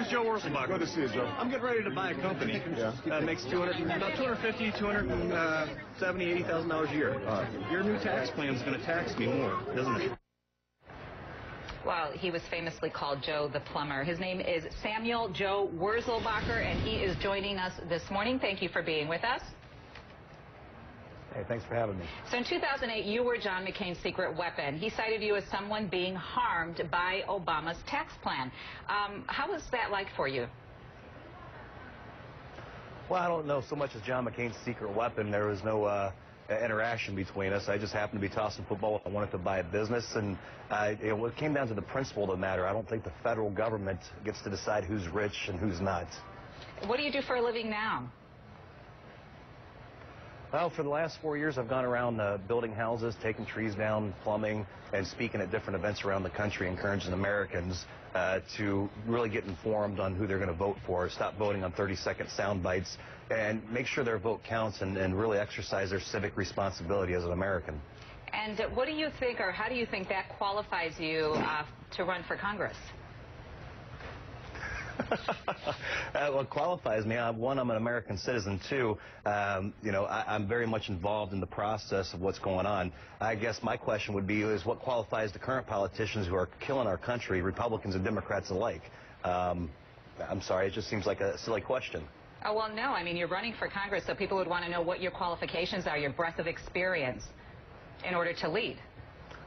name's Joe Wurzelbacher. Good to see you, Joe. I'm getting ready to buy a company that makes about $250,000, $270,000, $80,000 a year. Your new tax plan is going to tax me more, isn't it? Well, he was famously called Joe the Plumber. His name is Samuel Joe Wurzelbacher, and he is joining us this morning. Thank you for being with us. Hey, thanks for having me. So in 2008, you were John McCain's secret weapon. He cited you as someone being harmed by Obama's tax plan. How was that like for you? Well, I don't know so much as John McCain's secret weapon. There was no interaction between us. I just happened to be tossing football. I wanted to buy a business, and it came down to the principle of the matter. I don't think the federal government gets to decide who's rich and who's not. What do you do for a living now? Well, for the last 4 years, I've gone around building houses, taking trees down, plumbing, and speaking at different events around the country, encouraging Americans to really get informed on who they're going to vote for, stop voting on 30-second sound bites, and make sure their vote counts and really exercise their civic responsibility as an American. And what do you think, or how do you think that qualifies you to run for Congress? What qualifies me, one, I'm an American citizen. Two, I'm very much involved in the process of what's going on. I guess my question would be is what qualifies the current politicians who are killing our country, Republicans and Democrats alike? I'm sorry, it just seems like a silly question. Oh, well, no. I mean, you're running for Congress, so people would want to know what your qualifications are, your breadth of experience in order to lead.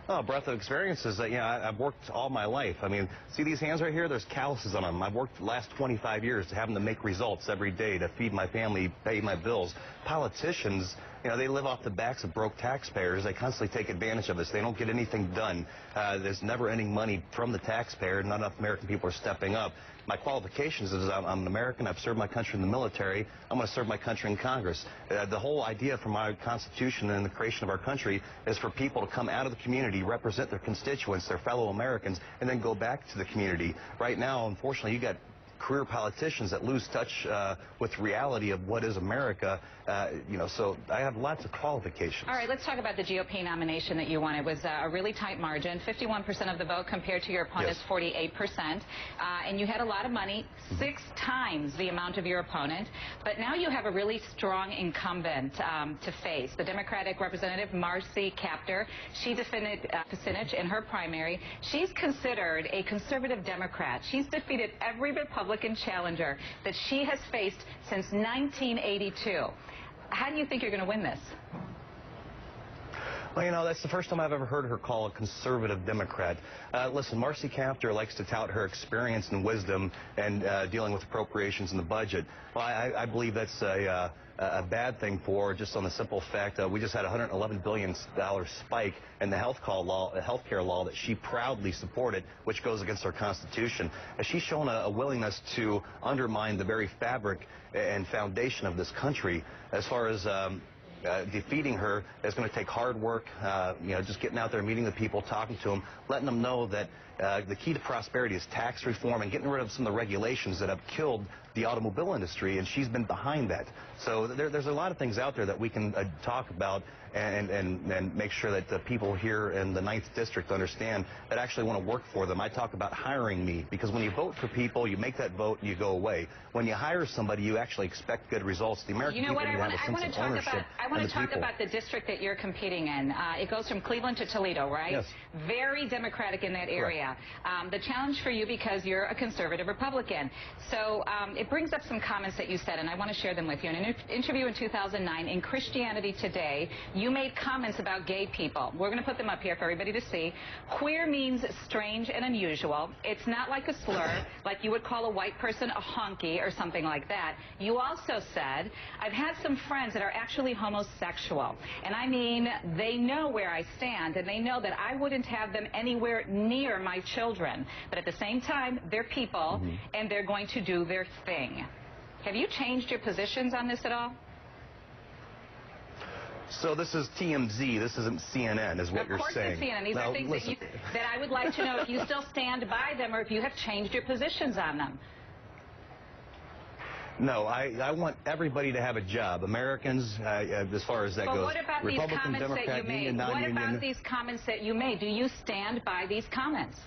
Oh, breadth of experiences. I've worked all my life. I mean, see these hands right here? There's calluses on them. I've worked the last 25 years having to make results every day to feed my family, pay my bills. Politicians, they live off the backs of broke taxpayers. They constantly take advantage of us. They don't get anything done. There's never any money from the taxpayer. Not enough American people are stepping up. My qualifications is I'm an American. I've served my country in the military. I'm going to serve my country in Congress. The whole idea from our Constitution and the creation of our country is for people to come out of the community, represent their constituents, their fellow Americans, and then go back to the community. Right now, unfortunately, you got career politicians that lose touch with reality of what is America, so I have lots of qualifications. All right, let's talk about the GOP nomination that you won. It was a really tight margin, 51% of the vote compared to your opponent's 48%, and you had a lot of money, 6 times the amount of your opponent, but now you have a really strong incumbent to face. The Democratic Representative Marcy Kaptur, she defended Kucinich in her primary. She's considered a conservative Democrat. She's defeated every Republican challenger that she has faced since 1982. How do you think you're going to win this? Well, that's the first time I've ever heard her call a conservative Democrat. Listen, Marcy Kaptur likes to tout her experience and wisdom and dealing with appropriations in the budget. Well, I believe that's a bad thing for her, just on the simple fact that we just had a $111 billion spike in the health care law that she proudly supported, which goes against our Constitution. She's shown a willingness to undermine the very fabric and foundation of this country. As far as defeating her is going to take hard work, just getting out there, meeting the people, talking to them, letting them know that the key to prosperity is tax reform and getting rid of some of the regulations that have killed the automobile industry, and she's been behind that. So there's a lot of things out there that we can talk about and make sure that the people here in the 9th District understand that actually want to work for them. I talk about hiring me, because when you vote for people, you make that vote and you go away. When you hire somebody, you actually expect good results. The American people need to have a sense of ownership. I want to talk about the district that you're competing in. It goes from Cleveland to Toledo, right? Yes. Very Democratic in that area. The challenge for you, because you're a conservative Republican. So it brings up some comments that you said, and I want to share them with you. In an interview in 2009 in Christianity Today, you made comments about gay people. We're going to put them up here for everybody to see. Queer means strange and unusual. It's not like a slur, like you would call a white person a honky or something like that. You also said, I've had some friends that are actually homosexual, and I mean, they know where I stand, and they know that I wouldn't have them anywhere near my children. But at the same time, they're people, and they're going to do their thing. Have you changed your positions on this at all? So this is TMZ. This isn't CNN, is what you're saying. Of course it's CNN. These are things that I would like to know if you still stand by them or if you have changed your positions on them. No, I want everybody to have a job. Americans, as far as that goes. But what about these comments that you made? What about these comments that you made? Do you stand by these comments?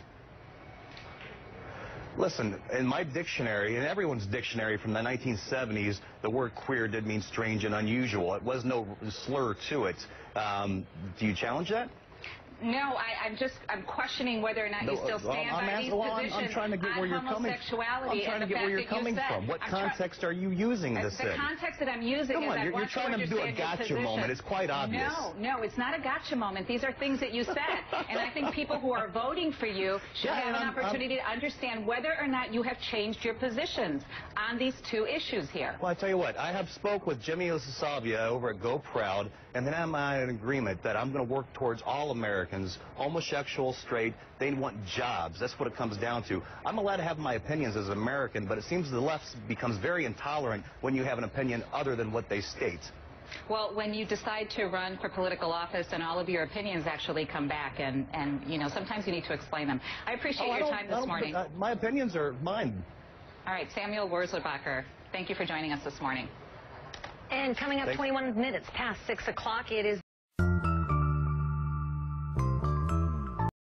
Listen, in my dictionary, in everyone's dictionary from the 1970s, the word queer did mean strange and unusual. It was no slur to it. Do you challenge that? No, I'm questioning whether or not you still stand by these positions I'm trying to get where you're coming from. I'm trying to get where you're coming from. What context are you using this in? The context that I'm using Come is on, you're trying to do a gotcha moment. It's quite obvious. No, it's not a gotcha moment. These are things that you said. And I think people who are voting for you should have an opportunity to understand whether or not you have changed your positions on these two issues here. Well, I tell you what, I have spoke with Jimmy Osasavia over at Go Proud, and then I'm in agreement that I'm going to work towards all Americans, homosexual, straight, they want jobs. That's what it comes down to. I'm allowed to have my opinions as an American, but it seems the left becomes very intolerant when you have an opinion other than what they state. Well, when you decide to run for political office and all of your opinions actually come back, and you know, sometimes you need to explain them. I appreciate your time this morning. My opinions are mine. All right, Samuel Wurzlerbacher, thank you for joining us this morning. And coming up 21 minutes past 6 o'clock, it is...